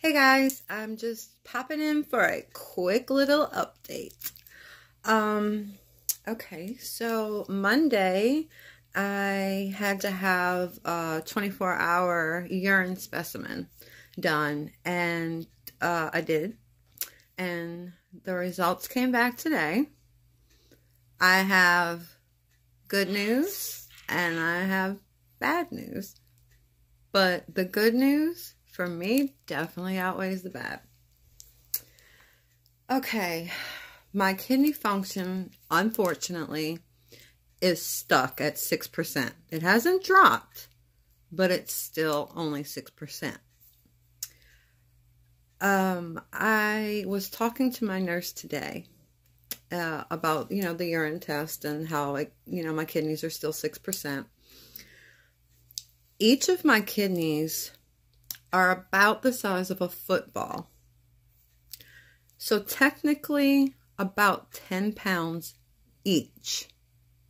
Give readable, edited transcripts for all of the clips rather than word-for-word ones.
Hey guys, I'm just popping in for a quick little update. Okay, so Monday I had to have a 24-hour urine specimen done, and I did, and the results came back today. I have good news and I have bad news, but the good news for me definitely outweighs the bad. Okay, my kidney function, unfortunately, is stuck at 6%. It hasn't dropped, but it's still only 6%. I was talking to my nurse today about, the urine test and how, my kidneys are still 6%. Each of my kidneys are about the size of a football. So technically about 10 pounds each.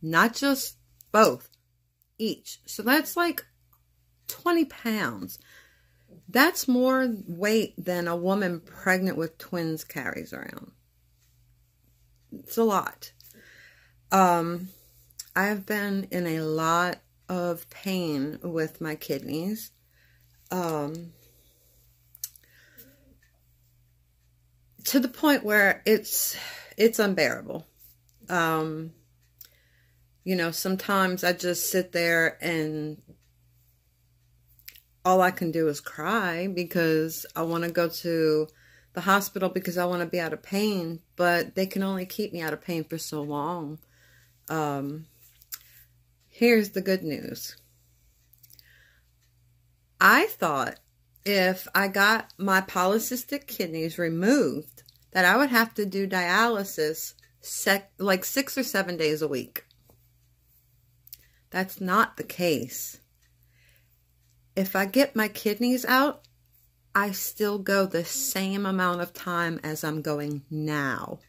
Not just both, each. So that's like 20 pounds. That's more weight than a woman pregnant with twins carries around. It's a lot. I have been in a lot of pain with my kidneys. To the point where it's unbearable. Sometimes I just sit there and all I can do is cry because I want to go to the hospital because I want to be out of pain, but they can only keep me out of pain for so long. Here's the good news. I thought if I got my polycystic kidneys removed, that I would have to do dialysis like 6 or 7 days a week. That's not the case. If I get my kidneys out, I still go the same amount of time as I'm going now.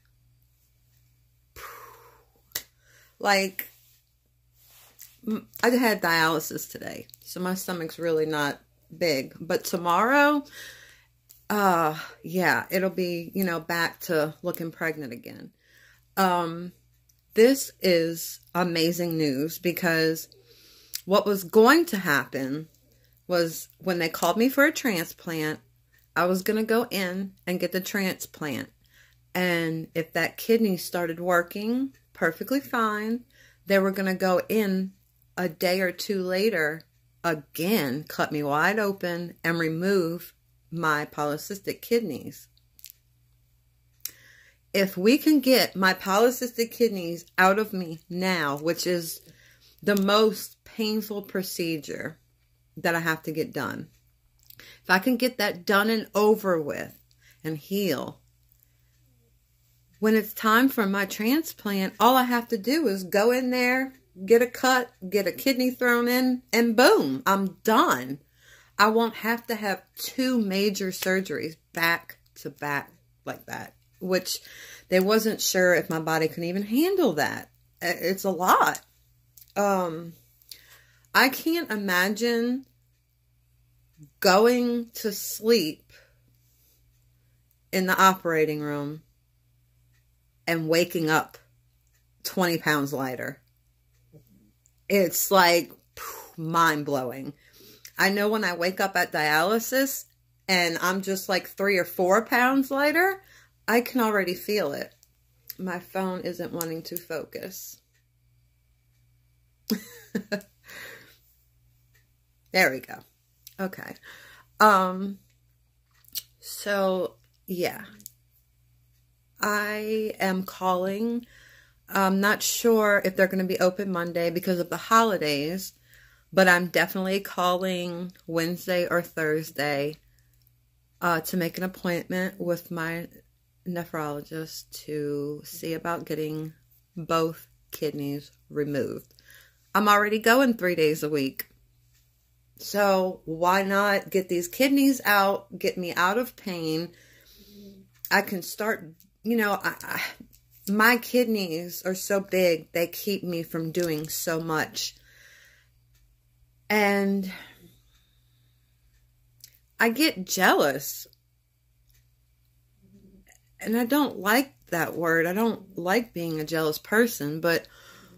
Like, I had dialysis today, so my stomach's really not big. But tomorrow, it'll be, back to looking pregnant again. This is amazing news because what was going to happen was when they called me for a transplant, I was going to go in and get the transplant. And if that kidney started working perfectly fine, they were going to go in a day or two later again, cut me wide open and remove my polycystic kidneys. If we can get my polycystic kidneys out of me now, which is the most painful procedure that I have to get done, if I can get that done and over with and heal, when it's time for my transplant, all I have to do is go in there, get a cut, get a kidney thrown in, and boom, I'm done. I won't have to have 2 major surgeries back to back like that, which they wasn't sure if my body could even handle that. It's a lot. I can't imagine going to sleep in the operating room and waking up 20 pounds lighter. It's like mind-blowing. I know when I wake up at dialysis and I'm just like 3 or 4 pounds lighter, I can already feel it. My phone isn't wanting to focus. There we go. Okay. So yeah, I am calling. I'm not sure if they're going to be open Monday because of the holidays, but I'm definitely calling Wednesday or Thursday to make an appointment with my nephrologist to see about getting both kidneys removed. I'm already going 3 days a week. So why not get these kidneys out, get me out of pain? I can start, my kidneys are so big, they keep me from doing so much. And I get jealous And I don't like that word. I don't like being a jealous person. But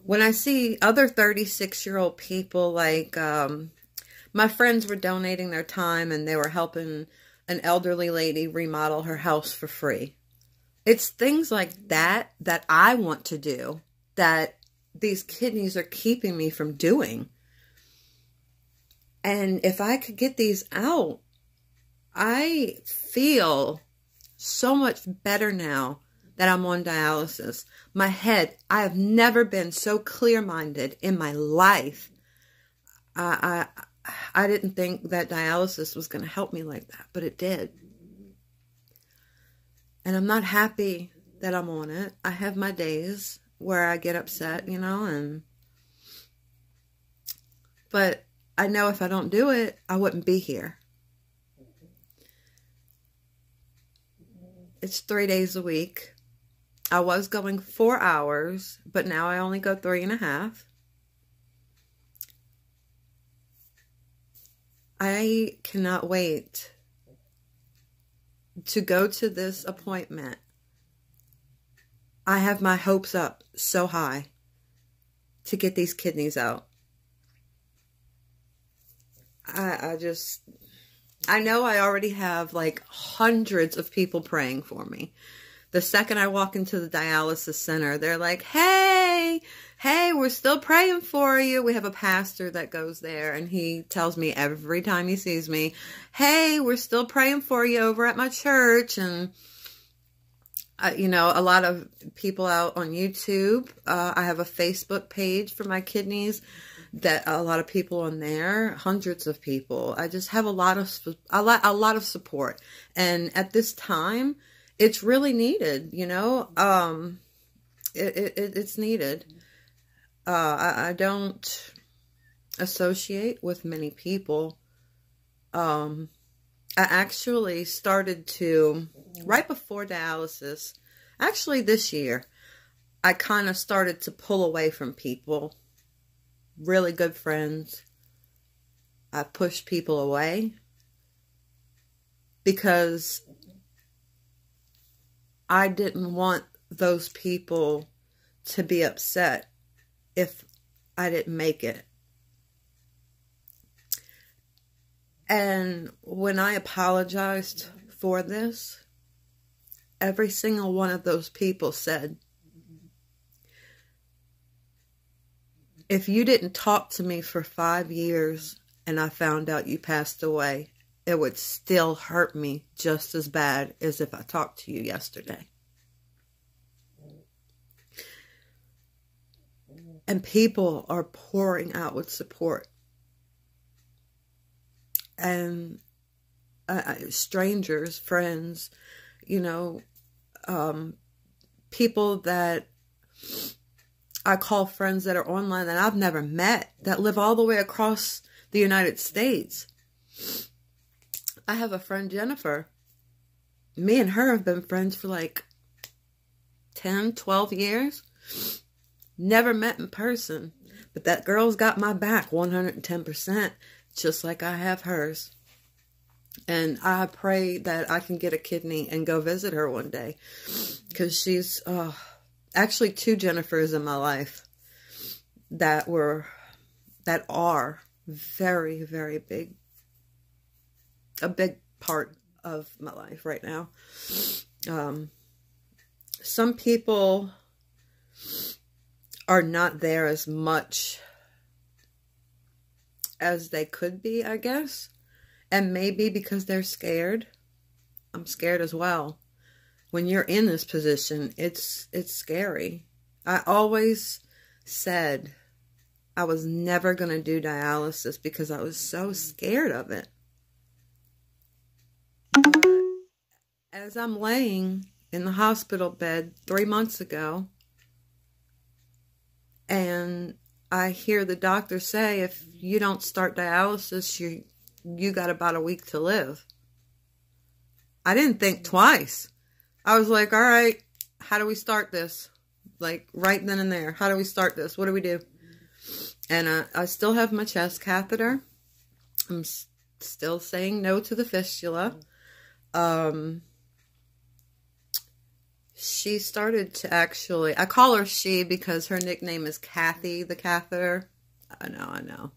when I see other 36-year-old people, like my friends were donating their time and they were helping an elderly lady remodel her house for free. It's things like that that I want to do that these kidneys are keeping me from doing. And if I could get these out, I feel so much better now that I'm on dialysis. My head, I have never been so clear-minded in my life. I didn't think that dialysis was going to help me like that, but it did. And I'm not happy that I'm on it. I have my days where I get upset, you know, but I know if I don't do it, I wouldn't be here. It's 3 days a week. I was going 4 hours, but now I only go 3.5. I cannot wait to go to this appointment. I have my hopes up so high to get these kidneys out. I know I already have like hundreds of people praying for me. The second I walk into the dialysis center, they're like, hey, we're still praying for you. We have a pastor that goes there and he tells me every time he sees me, hey, we're still praying for you over at my church. And, you know, a lot of people out on YouTube. I have a Facebook page for my kidneys. That a lot of people on there, hundreds of people. I just have a lot of support, and at this time, it's really needed. You know, it's needed. I don't associate with many people. I actually started to right before dialysis. Actually, this year, I kind of started to pull away from people. Really good friends. I pushed people away because I didn't want those people to be upset if I didn't make it. And when I apologized for this, every single one of those people said, if you didn't talk to me for 5 years and I found out you passed away, it would still hurt me just as bad as if I talked to you yesterday. And people are pouring out with support. And strangers, friends, you know, people that I call friends that are online that I've never met, that live all the way across the United States. I have a friend, Jennifer. Me and her have been friends for like 10, 12 years. Never met in person. But that girl's got my back 110%, just like I have hers. And I pray that I can get a kidney and go visit her one day. Because she's... actually 2 Jennifers in my life that are very, very big, a big part of my life right now. Some people are not there as much as they could be, I guess. And maybe because they're scared. I'm scared as well. When you're in this position, it's scary. I always said I was never going to do dialysis because I was so scared of it. But as I'm laying in the hospital bed 3 months ago, and I hear the doctor say, if you don't start dialysis, you got about a week to live. I didn't think twice. I was like, all right, how do we start this? Like, right then and there. How do we start this? What do we do? And I still have my chest catheter. I'm still saying no to the fistula. she started to actually, I call her she because her nickname is Kathy the catheter. I know.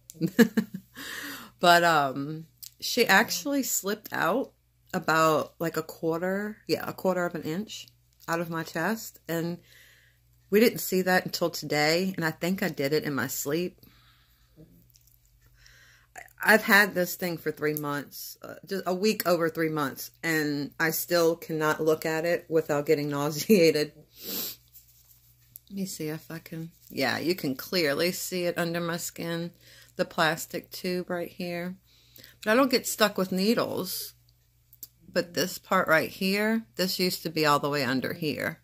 But she actually slipped out about like a quarter of an inch out of my chest, and we didn't see that until today, and I think I did it in my sleep. I've had this thing for 3 months, just a week over 3 months, and I still cannot look at it without getting nauseated. Let me see if I can, yeah, you can clearly see it under my skin, the plastic tube right here. But I don't get stuck with needles. But this part right here, this used to be all the way under here,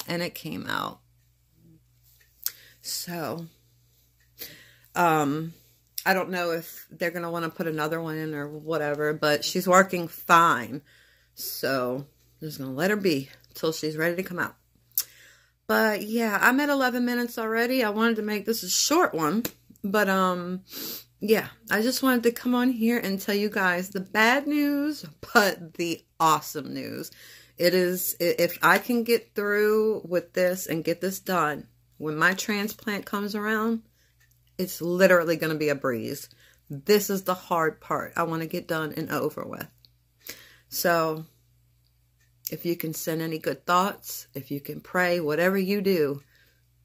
and it came out. So, I don't know if they're going to want to put another one in or whatever, but she's working fine. So, I'm just going to let her be till she's ready to come out. But yeah, I'm at 11 minutes already. I wanted to make this a short one, but yeah, I just wanted to come on here and tell you guys the bad news, but the awesome news. It is, if I can get through with this and get this done, when my transplant comes around, it's literally going to be a breeze. This is the hard part I want to get done and over with. So, if you can send any good thoughts, if you can pray, whatever you do,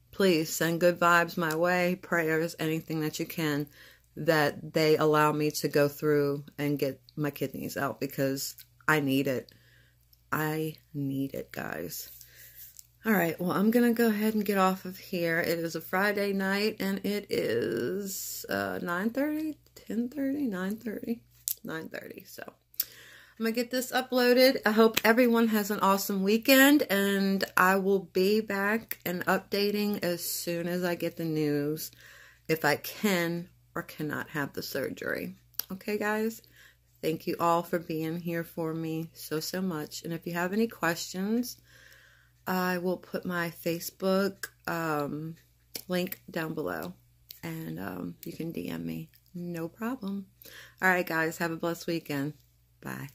please send good vibes my way, prayers, anything that you can, that they allow me to go through and get my kidneys out, because I need it. I need it, guys. All right, well, I'm going to go ahead and get off of here. It is a Friday night, and it is 9:30, 10:30, 9:30, 9:30. So I'm going to get this uploaded. I hope everyone has an awesome weekend, and I will be back and updating as soon as I get the news, if I can or cannot have the surgery. Okay, guys? Thank you all for being here for me so much. And if you have any questions, I will put my Facebook link down below, and you can DM me. No problem. All right, guys. Have a blessed weekend. Bye.